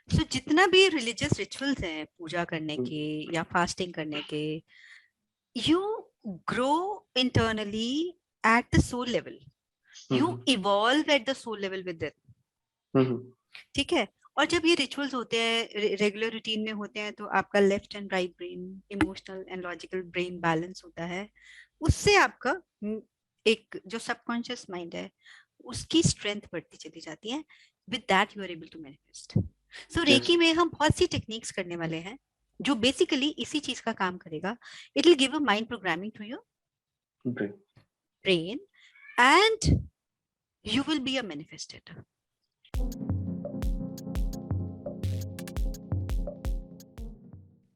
सो जितना भी religious rituals हैं पूजा करने के या फास्टिंग करने के, you grow internally at the soul level, you evolve at the soul level with it. ठीक है। और जब ये रिचुअल्स होते हैं रेगुलर रूटीन में होते हैं तो आपका left and right brain, emotional and logical brain balance होता है। उससे आपका एक जो सबकॉन्शियस माइंड है उसकी स्ट्रेंथ बढ़ती चली जाती है। With that you are able to manifest. So reiki में हम बहुत सी टेक्निक्स करने वाले हैं जो बेसिकली इसी चीज का काम करेगा। It will give a mind programming to your brain and you will be a manifestator.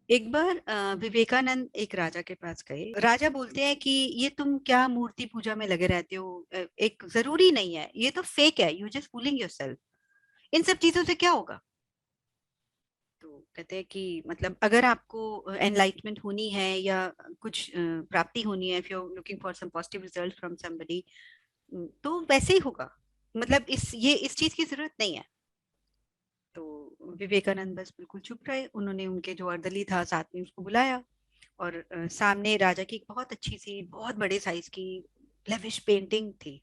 एक बार विवेकानंद एक राजा के पास गए। राजा बोलते हैं कि ये तुम क्या मूर्ति पूजा में लगे रहते हो, एक जरूरी नहीं है, ये तो फेक है, यू जस्ट फूलिंग योरसेल्फ, इन सब चीजों से क्या होगा। तो कहते हैं कि मतलब अगर आपको एनलाइटमेंट होनी है या कुछ प्राप्ति होनी है, if you are looking for some positive result from somebody, तो वैसे ही होगा, मतलब इस चीज की जरूरत नहीं है। तो विवेकानंद बस बिल्कुल चुप रहे। उन्होंने उनके जो अर्दली था साथ में उसको बुलाया और सामने राजा की एक बहुत अच्छी सी बहुत बड़े साइज की लेविश पेंटिंग थी।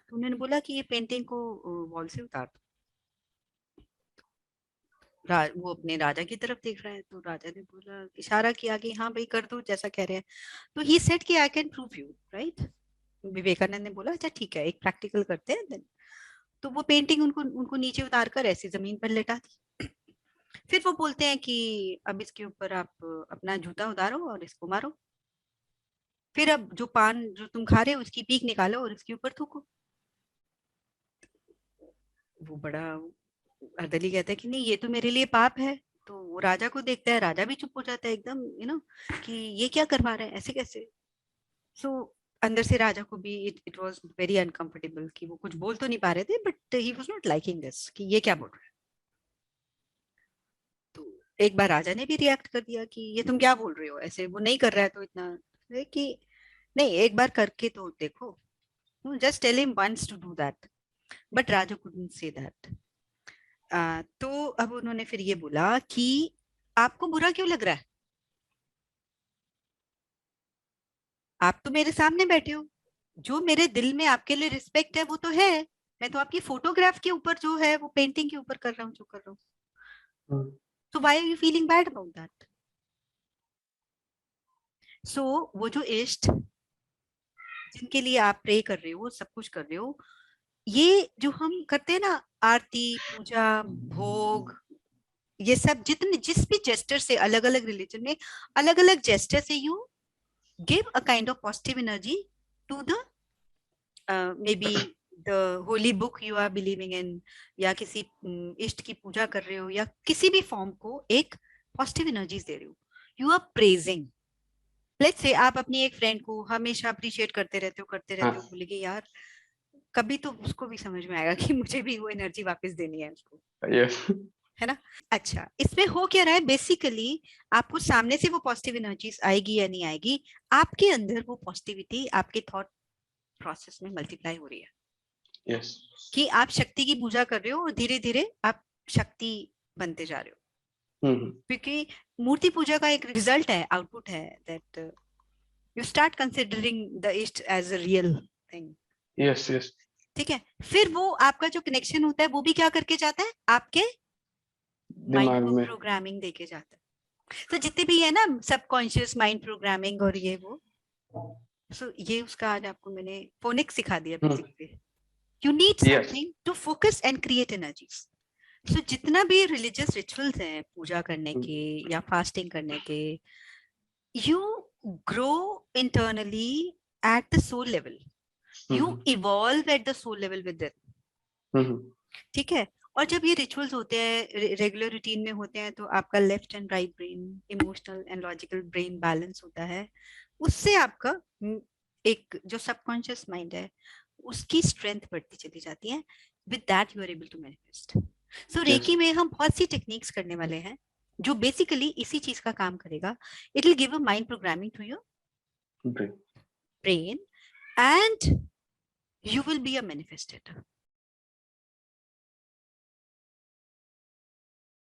तो उन्होंने बोला कि ये पेंटिंग को वॉल से उतार दो। वो अपने राजा की तरफ देख रहा है तो राजा ने बोला, इशारा किया कि हाँ भाई कर दो जैसा कह रहे हैं। तो ही सेड कि I can prove you right. Vivekananda ने बोला अच्छा ठीक है, एक प्रैक्टिकल करते हैं। तो वो पेंटिंग उनको उनको नीचे उतार कर ऐसी जमीन पर लेटा दी। फिर वो बोलते हैं कि अब इसके ऊपर आप अपना जूता उतारो और इसको मारो। फिर अब जो पान जो तुम खा रहे हो उसकी पीक निकालो और इसके ऊपर थूको। वो बड़ा अर्दली कहता है कि नहीं ये तो मेरे लिए पाप है। तो वो राजा को देखता है, राजा भी चुप हो जाता है एकदम, कि ये क्या करवा रहे हैं, ऐसे कैसे। सो अंदर से राजा को भी इट वाज वेरी अनकंफर्टेबल कि वो कुछ बोल तो नहीं पा रहे थे, but he was not liking this कि ये क्या बोल रहे हैं। तो एक बार राजा ने भी रिएक्ट कर दिया कि ये तुम क्या बोल रहे हो, ऐसे वो नहीं कर रहा है तो इतना कि नहीं एक बार करके तो देखो, just tell him once to do that. But raja couldn't say that. तो अब उन्होंने फिर ये बोला कि आपको बुरा क्यों लग रहा है, आप तो मेरे सामने बैठे हो, जो मेरे दिल में आपके लिए रिस्पेक्ट है वो तो है। मैं तो आपकी फोटोग्राफ के ऊपर जो है वो पेंटिंग के ऊपर कर रहा हूँ जो कर रहा हूँ। तो why are you feeling bad about that. So वो जो इष्ट जिनके लिए आप प्रे कर रहे हो, सब कुछ कर रहे हो, ये जो हम करते हैं ना, आरती पूजा भोग, ये सब जितने जिस भी जेस्टर से अलग अलग रिलीजन में अलग अलग जेस्टर से you give a kind of positive energy to the maybe the holy book you are believing in, या किसी इष्ट की पूजा कर रहे हो या किसी भी फॉर्म को एक पॉजिटिव एनर्जीज दे रहे हो, you are praising. Let's say आप अपनी एक फ्रेंड को हमेशा अप्रिशिएट करते रहते हो, बोलेगे यार कभी तो उसको भी समझ में आएगा कि मुझे भी वो एनर्जी वापस देनी है उसको, है ना। अच्छा इसमें हो क्या रहा है बेसिकली, आपको सामने से वो पॉजिटिव एनर्जीज आएगी या नहीं आएगी, आपके अंदर वो पॉजिटिविटी आपके थॉट प्रोसेस में मल्टीप्लाई हो रही है। कि आप शक्ति की पूजा कर रहे हो और धीरे धीरे आप शक्ति बनते जा रहे हो। क्योंकि मूर्ति पूजा का एक रिजल्ट है, आउटपुट है, that you start considering the ishta as a real thing. ठीक है। फिर वो आपका जो कनेक्शन होता है वो भी क्या करके जाता है, आपके माइंड को प्रोग्रामिंग देके जाता है। तो जितने भी है ना सबकॉन्शियस माइंड प्रोग्रामिंग और ये वो, सो ये उसका आज आपको मैंने फोनिक्स सिखा दिया basically. You need something to focus and create energies. So जितना भी रिलीजियस रिचुअल्स हैं पूजा करने के या फास्टिंग करने के, you grow internally at the soul level, you evolve at the soul level with it. ठीक है। और जब ये रिचुअल्स होते हैं रेगुलर रूटीन में होते हैं तो आपका left and right brain, emotional and logical brain balance होता है। उससे आपका एक जो सबकॉन्शियस माइंड है उसकी स्ट्रेंथ बढ़ती चली जाती है। With that you are able to manifest. So reiki में हम बहुत सी टेक्निक्स करने वाले हैं जो बेसिकली इसी चीज का काम करेगा। It will give a mind programming to your brain and you will be a मैनिफेस्टेटर।